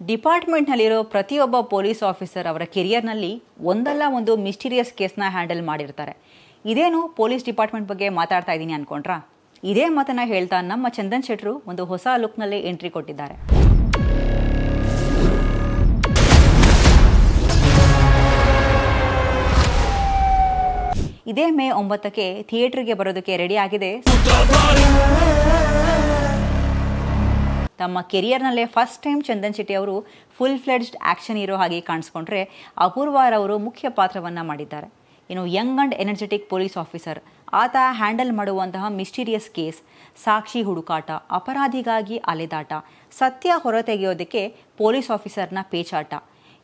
ಡಿಪಾರ್ಟ್ಮೆಂಟ್ನಲ್ಲಿರೋ ಪ್ರತಿಯೊಬ್ಬ police officer ಅವರ ಕೆರಿಯರ್ನಲ್ಲಿ ಒಂದಲ್ಲ ಒಂದು ಮಿಸ್ಟೀರಿಯಸ್ ಕೇಸ್ನ ಹ್ಯಾಂಡಲ್ ಮಾಡಿರ್ತಾರೆ. ಇದೇನು ಪೊಲೀಸ್ ಡಿಪಾರ್ಟ್ಮೆಂಟ್ ಬಗ್ಗೆ ಮಾತಾಡ್ತಾ ಇದ್ದೀನಿ ಅನ್ಕೊಂಡ್ರಾ? ಇದೇ ಮಾತನ್ನ ಹೇಳ್ತಾ ನಮ್ಮ ಚಂದನ್ ಶೆಟ್ರು ಒಂದು ಹೊಸ ಲುಕ್ನಲ್ಲಿ ಎಂಟ್ರಿ ಕೊಟ್ಟಿದ್ದಾರೆ. ಇದೇ ಮೇ 9ಕ್ಕೆ ಥಿಯೇಟರ್ಗೆ ಬರೋದಕ್ಕೆ ರೆಡಿ ಆಗಿದೆ. ತಮ್ಮ ಕೆರಿಯರ್ನಲ್ಲೇ ಫಸ್ಟ್ ಟೈಮ್ ಚಂದನ್ ಶೆಟ್ಟಿ ಅವರು ಫುಲ್ ಫ್ಲೆಡ್ಜ್ಡ್ ಆ್ಯಕ್ಷನ್ ಹೀರೋ ಆಗಿ ಕಾಣಿಸ್ಕೊಂಡ್ರೆ ಅಪೂರ್ವರವರು ಮುಖ್ಯ ಪಾತ್ರವನ್ನು ಮಾಡಿದ್ದಾರೆ. ಇನ್ನು Young and energetic police officer, ಆತ ಹ್ಯಾಂಡಲ್ ಮಾಡುವಂತಹ ಮಿಸ್ಟೀರಿಯಸ್ ಕೇಸ್, ಸಾಕ್ಷಿ ಹುಡುಕಾಟ, ಅಪರಾಧಿಗಾಗಿ ಅಲೆದಾಟ, ಸತ್ಯ ಹೊರತೆಗೆಯೋದಕ್ಕೆ ಪೊಲೀಸ್ ಆಫೀಸರ್ನ ಪೇಚಾಟ.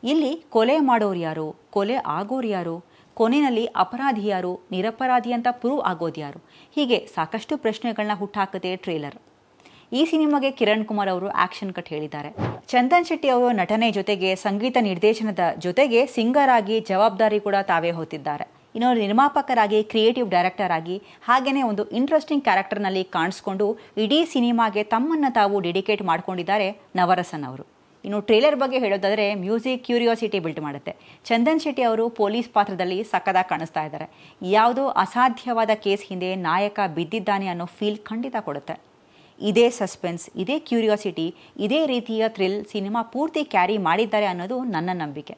ಇಲ್ಲಿ ಕೊಲೆ ಮಾಡೋರು ಯಾರು, ಕೊಲೆ ಆಗೋರು ಯಾರು, ಕೊನೆಯಲ್ಲಿ ಅಪರಾಧಿ ಯಾರು, ನಿರಪರಾಧಿ ಅಂತ ಪ್ರೂವ್ ಆಗೋದು ಯಾರು, ಹೀಗೆ ಸಾಕಷ್ಟು ಪ್ರಶ್ನೆಗಳನ್ನ ಹುಟ್ಟಾಕುತ್ತೆ ಟ್ರೇಲರ್. ಈ ಸಿನಿಮಾಗೆ ಕಿರಣ್ ಕುಮಾರ್ ಅವರು ಆಕ್ಷನ್ ಕಟ್ ಹೇಳಿದ್ದಾರೆ. ಚಂದನ್ ಶೆಟ್ಟಿ ಅವರು ನಟನೆ ಜೊತೆಗೆ ಸಂಗೀತ ನಿರ್ದೇಶನದ ಜೊತೆಗೆ ಸಿಂಗರ್ ಆಗಿ ಜವಾಬ್ದಾರಿ ಕೂಡ ತಾವೇ ಹೊತ್ತಿದ್ದಾರೆ. ಇನ್ನು ನಿರ್ಮಾಪಕರಾಗಿ, ಕ್ರಿಯೇಟಿವ್ ಡೈರೆಕ್ಟರ್ ಆಗಿ, ಹಾಗೆಯೇ ಒಂದು ಇಂಟ್ರೆಸ್ಟಿಂಗ್ ಕ್ಯಾರೆಕ್ಟರ್ನಲ್ಲಿ ಕಾಣಿಸ್ಕೊಂಡು ಇಡೀ ಸಿನಿಮಾಗೆ ತಮ್ಮನ್ನು ತಾವು ಡೆಡಿಕೇಟ್ ಮಾಡ್ಕೊಂಡಿದ್ದಾರೆ ನವರಸನ್ ಅವರು. ಇನ್ನು ಟ್ರೇಲರ್ ಬಗ್ಗೆ ಹೇಳೋದಾದರೆ ಮ್ಯೂಸಿಕ್ ಕ್ಯೂರಿಯಾಸಿಟಿ ಬಿಲ್ಟ್ ಮಾಡುತ್ತೆ. ಚಂದನ್ ಶೆಟ್ಟಿ ಅವರು ಪೊಲೀಸ್ ಪಾತ್ರದಲ್ಲಿ ಸಕ್ಕದಾಗಿ ಕಾಣಿಸ್ತಾ ಇದ್ದಾರೆ. ಯಾವುದೋ ಅಸಾಧ್ಯವಾದ ಕೇಸ್ ಹಿಂದೆ ನಾಯಕ ಬಿದ್ದಿದ್ದಾನೆ ಅನ್ನೋ ಫೀಲ್ ಖಂಡಿತ ಕೊಡುತ್ತೆ. ಇದೇ ಸಸ್ಪೆನ್ಸ್, ಇದೇ ಕ್ಯೂರಿಯಾಸಿಟಿ, ಇದೇ ರೀತಿಯ ಥ್ರಿಲ್ ಸಿನಿಮಾ ಪೂರ್ತಿ ಕ್ಯಾರಿ ಮಾಡಿದ್ದಾರೆ ಅನ್ನೋದು ನನ್ನ ನಂಬಿಕೆ.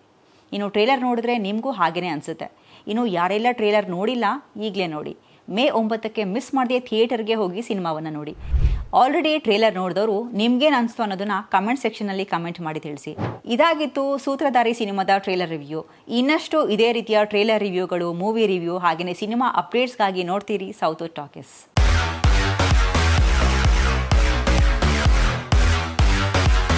ಇನ್ನು ಟ್ರೇಲರ್ ನೋಡಿದ್ರೆ ನಿಮಗೂ ಹಾಗೇ ಅನಿಸುತ್ತೆ. ಇನ್ನು ಯಾರೆಲ್ಲ ಟ್ರೇಲರ್ ನೋಡಿಲ್ಲ ಈಗಲೇ ನೋಡಿ. ಮೇ 9ಕ್ಕೆ ಮಿಸ್ ಮಾಡದೆ ಥಿಯೇಟರ್ಗೆ ಹೋಗಿ ಸಿನಿಮಾವನ್ನು ನೋಡಿ. ಆಲ್ರೆಡಿ ಟ್ರೇಲರ್ ನೋಡಿದವರು ನಿಮ್ಗೇನು ಅನಿಸ್ತು ಅನ್ನೋದನ್ನ ಕಮೆಂಟ್ ಸೆಕ್ಷನಲ್ಲಿ ಕಮೆಂಟ್ ಮಾಡಿ ತಿಳಿಸಿ. ಇದಾಗಿತ್ತು ಸೂತ್ರಧಾರಿ ಸಿನಿಮಾದ ಟ್ರೇಲರ್ ರಿವ್ಯೂ. ಇನ್ನಷ್ಟು ಇದೇ ರೀತಿಯ ಟ್ರೇಲರ್ ರಿವ್ಯೂಗಳು, ಮೂವಿ ರಿವ್ಯೂ ಹಾಗೆಯೇ ಸಿನಿಮಾ ಅಪ್ಡೇಟ್ಸ್ಗಾಗಿ ನೋಡ್ತೀರಿ ಸೌತ್ ಟಾಕೀಸ್.